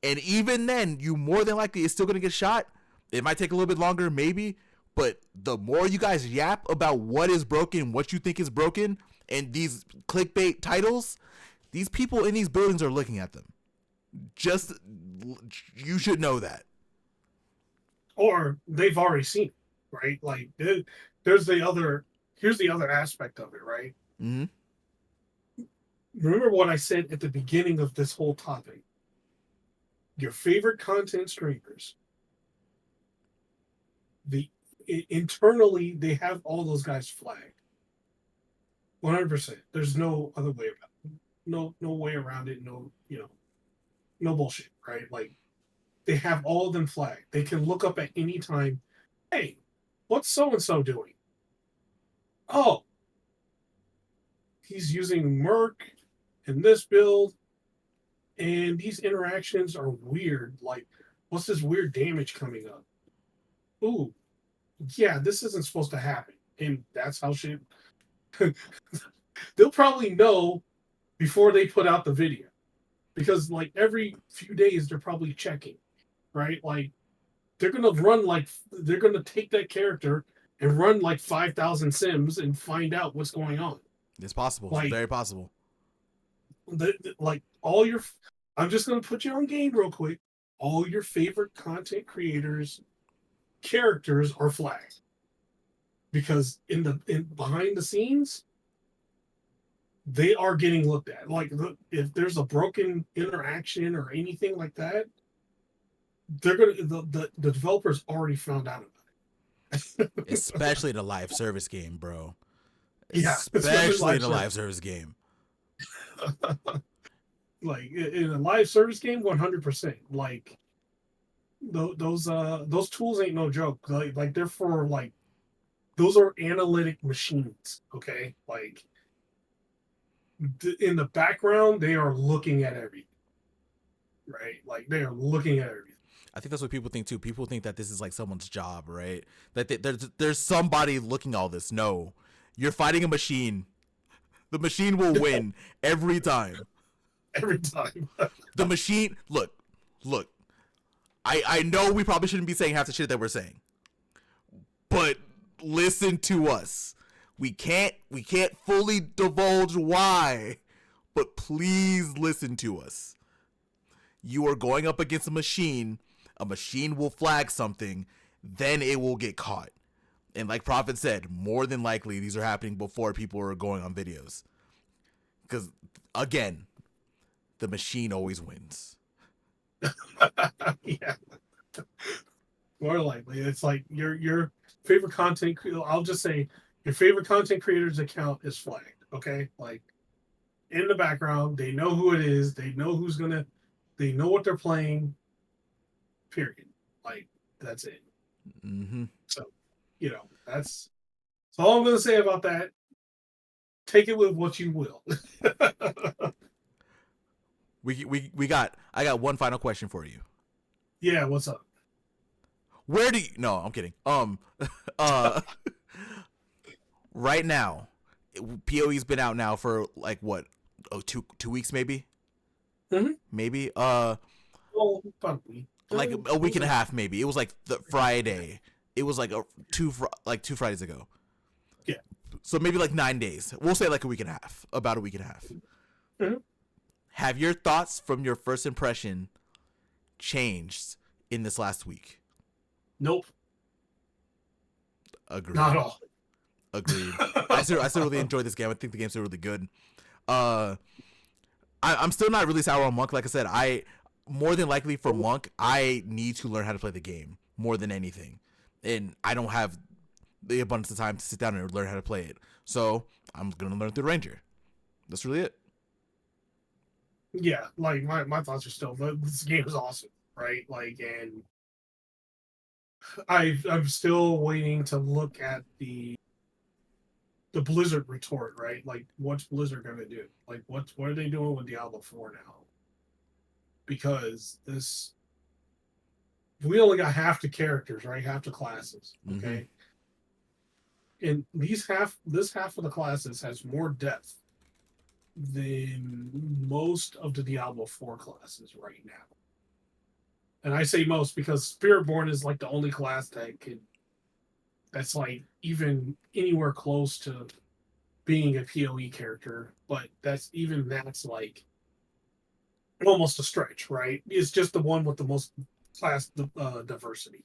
And even then, you more than likely is still gonna get shot. It might take a little bit longer, maybe. But the more you guys yap about what is broken, what you think is broken, and these clickbait titles, these people in these buildings are looking at them. Just, you should know that. Or they've already seen it, right? Like, here's the other aspect of it, right? Mm-hmm. Remember what I said at the beginning of this whole topic. Your favorite content streamers, internally, they have all those guys flagged. 100%. There's no other way about it. No way around it. No, no bullshit, right? Like, they have all of them flagged. They can look up at any time, hey, what's so-and-so doing? Oh, he's using Merc in this build, and these interactions are weird. Like, what's this weird damage coming up? Ooh, yeah, this isn't supposed to happen. And that's how shit. They'll probably know before they put out the video. Because, like, every few days, they're probably checking, right? Like, they're going to take that character and run like 5,000 sims and find out what's going on. It's possible. Like, it's very possible. I'm just going to put you on game real quick. All your favorite content creators' characters are flagged because in behind the scenes, they are getting looked at. Like, if there's a broken interaction or anything like that, the developers already found out about it. Especially in a live service game, bro. Yeah, especially in a live service game. Like in a live service game, 100%. Like those tools ain't no joke. Like they're for like those are analytic machines. Okay, like in the background, they are looking at everything. Right, like they are looking at everything. I think that's what people think too. People think that this is like someone's job, right? That there's somebody looking all this. No, you're fighting a machine. The machine will win every time. Every time. The machine. Look. I know we probably shouldn't be saying half the shit that we're saying, but listen to us. We can't fully divulge why, but please listen to us. You are going up against a machine will flag something, then it will get caught. And like Profit said, more than likely these are happening before people are going on videos. Because, again, the machine always wins. Yeah. More likely. It's like your favorite content, I'll just say your favorite content creator's account is flagged, okay? Like, in the background, they know who it is, they know they know what they're playing, period. Like, that's it. Mm-hmm. So, that's all I'm going to say about that. Take it with what you will. I got one final question for you. Yeah, what's up? Where do you... No, I'm kidding. Right now, PoE's been out now for like what, 2 weeks maybe, Mm-hmm. maybe Well, about a week. like a week and a half maybe. It was like the Friday. It was like 2 Fridays ago. Yeah. So maybe like 9 days. We'll say like a week and a half. About a week and a half. Mm-hmm. Have your thoughts from your first impression changed in this last week? Nope, Agreed. not at all. Agreed. I still really enjoyed this game. I think the game's still really good. I'm still not really sour on Monk. Like I said, I more than likely for Monk, I need to learn how to play the game more than anything, and I don't have the abundance of time to sit down and learn how to play it. So I'm gonna learn through Ranger. That's really it. Yeah, like my thoughts are still this game is awesome, right? Like, and I'm still waiting to look at the Blizzard retort, right? Like, what's Blizzard gonna do? Like, what are they doing with Diablo 4 now? Because this we only got half the characters, right? Half the classes, okay? And this half of the classes has more depth than most of the Diablo 4 classes right now. And I say most because Spiritborn is like the only class that's like even anywhere close to being a PoE character, but that's like almost a stretch, right? It's just the one with the most class diversity,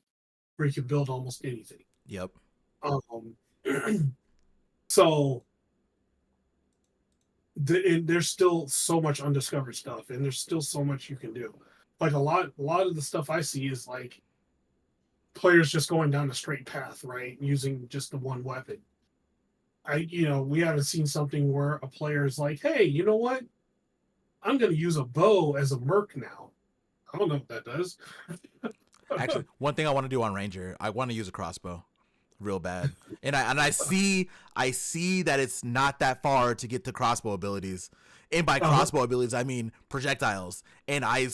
where you can build almost anything. Yep. Um, so and there's still so much undiscovered stuff, and there's still so much you can do. Like a lot of the stuff I see is like players just going down a straight path, right? Using just the one weapon. We haven't seen something where a player is like, hey, you know what? I'm going to use a bow as a merc now. I don't know what that does. Actually, one thing I want to do on Ranger, I want to use a crossbow, real bad. And I see that it's not that far to get to crossbow abilities. And by crossbow abilities, I mean projectiles. And I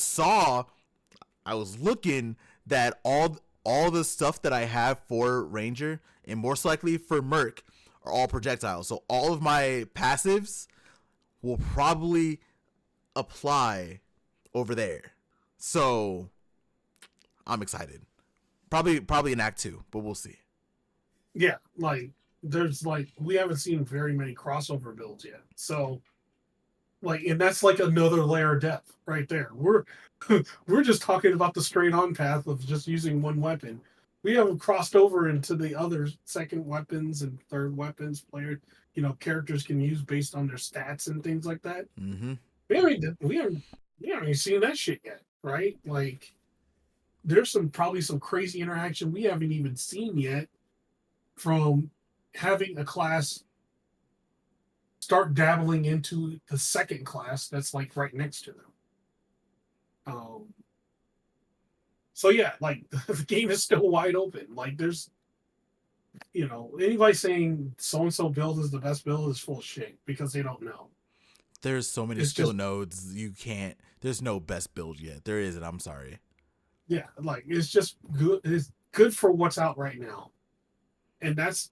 was looking that all the stuff that I have for Ranger and most likely for Merc are all projectiles. So all of my passives will probably apply over there. So I'm excited. Probably in Act 2, but we'll see. Yeah, like there's like we haven't seen very many crossover builds yet. So like, and that's like another layer of depth right there. We're just talking about the straight on path of just using one weapon. We haven't crossed over into the other second weapons and third weapons characters can use based on their stats and things like that. Mm-hmm. We haven't even seen that shit yet, right? Like there's probably some crazy interaction we haven't even seen yet from having a class start dabbling into the second class that's like right next to them. So yeah, like the game is still wide open. Like there's, anybody saying so and so build is the best build is full of shit because they don't know. There's so many It's skill just nodes. There's no best build yet. There isn't. I'm sorry. yeah, like it's just good. It's good for what's out right now, and that's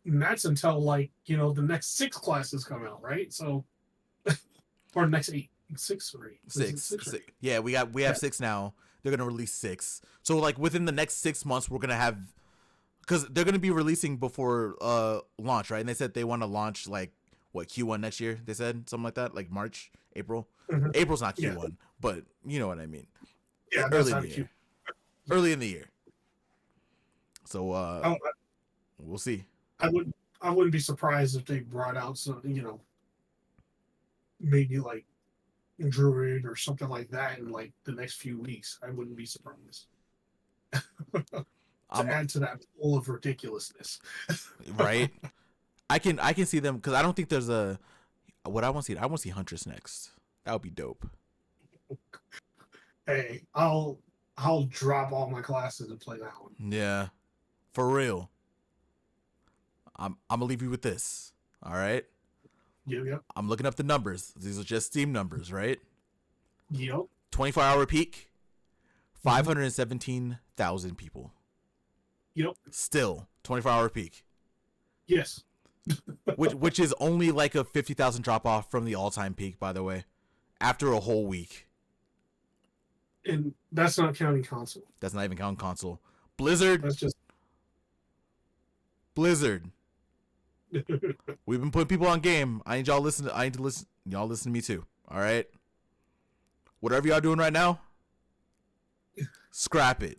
until like the next 6 classes come out, right? So or next 8, 6 or 8. Six. Yeah, we have 6 now. They're gonna release 6. So like within the next 6 months, we're gonna have, because they're gonna be releasing before launch, right? And they said they want to launch like what, Q1 next year. They said something like that, like March, April. Mm-hmm. April's not Q1, Yeah. but you know what I mean. Yeah, early in the year. Early in the year. So we'll see. I wouldn't be surprised if they brought out some, maybe like Druid or something like that in like the next few weeks. I wouldn't be surprised. To add to that pool of ridiculousness. Right? I can see them, because I don't think there's what I want to see. I want to see Huntress next. That would be dope. Hey, I'll drop all my classes and play that one. Yeah, for real. I'm gonna leave you with this. All right. Yep. I'm looking up the numbers. These are just Steam numbers, right? Yep. 24-hour peak, 517,000 people. Yep. Still 24-hour peak. Yes. which is only like a 50,000 drop off from the all time peak, by the way, after a whole week. And that's not counting console. That's not even counting console. Blizzard. That's just Blizzard. We've been putting people on game. I need y'all listen. I need to listen. Y'all listen to me too. All right. Whatever y'all doing right now, scrap it.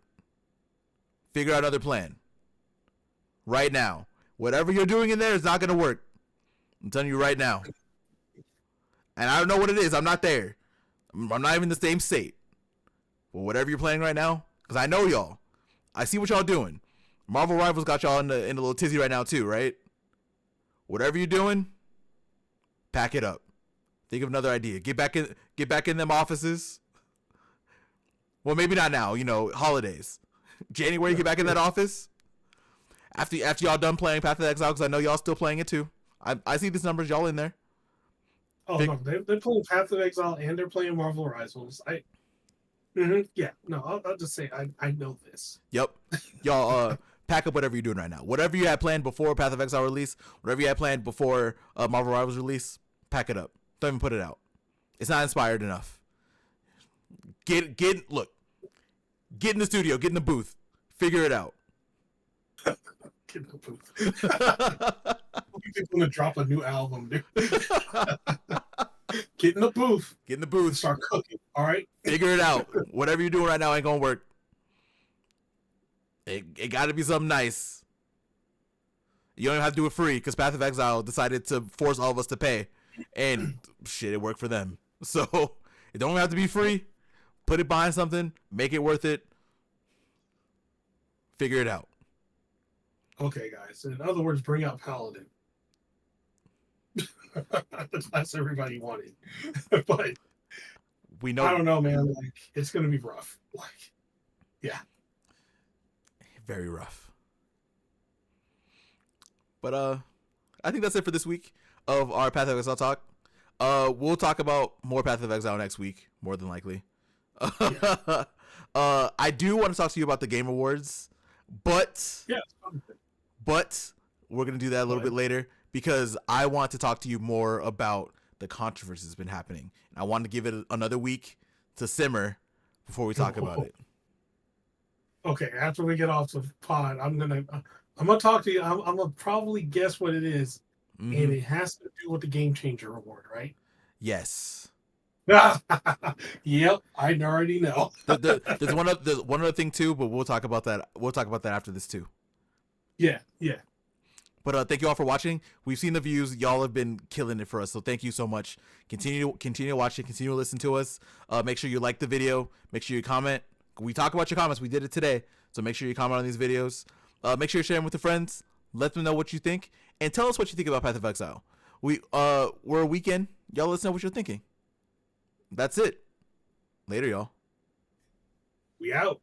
Figure out another plan. Right now, whatever you're doing in there is not gonna work. I'm telling you right now. And I don't know what it is. I'm not there. I'm not even in the same state. But whatever you're playing right now, because I know y'all. I see what y'all doing. Marvel Rivals got y'all in a little tizzy right now too, right? Whatever you're doing, pack it up. Think of another idea. Get back in them offices. Well, maybe not now. You know, holidays. January, get back in that office. After y'all done playing Path of Exile, because I know y'all still playing it too. I see these numbers. Y'all in there. Oh no, they're playing Path of Exile and they're playing Marvel Rivals. Yeah, no, I'll just say I know this. Yep. Y'all pack up whatever you're doing right now. Whatever you had planned before Path of Exile release, whatever you had planned before Marvel Rivals release, pack it up. Don't even put it out. It's not inspired enough. Get in the studio, get in the booth, figure it out. Get in the booth. You're gonna drop a new album, dude. Get in the booth. Get in the booth. Start cooking. All right. Figure it out. Whatever you're doing right now ain't gonna work. It got to be something nice. You don't even have to do it free because Path of Exile decided to force all of us to pay, and shit, it worked for them. So it don't have to be free. Put it behind something. Make it worth it. Figure it out. Okay, guys. In other words, bring out Paladin. That's everybody wanted. But we know. I don't know, man. Like, it's gonna be rough. Like, yeah. Very rough. But I think that's it for this week of our Path of Exile talk. We'll talk about more Path of Exile next week, more than likely. Yeah. I do want to talk to you about the Game Awards, but we're gonna do that a little bit later because I want to talk to you more about the controversy that's been happening. I want to give it another week to simmer before we talk about it. Okay, after we get off the pod, I'm gonna talk to you. I'm gonna probably guess what it is, and it has to do with the Game Changer Award, right? Yes. Yep, I already know. There's one other thing too, but we'll talk about that. We'll talk about that after this too. Yeah. But thank you all for watching. We've seen the views. Y'all have been killing it for us. So thank you so much. Continue watching. Continue to listen to us. Make sure you like the video. Make sure you comment. We talk about your comments. We did it today. So make sure you comment on these videos. Make sure you share them with your friends. Let them know what you think. And tell us what you think about Path of Exile. We're a weekend. Y'all let us know what you're thinking. That's it. Later, y'all. We out.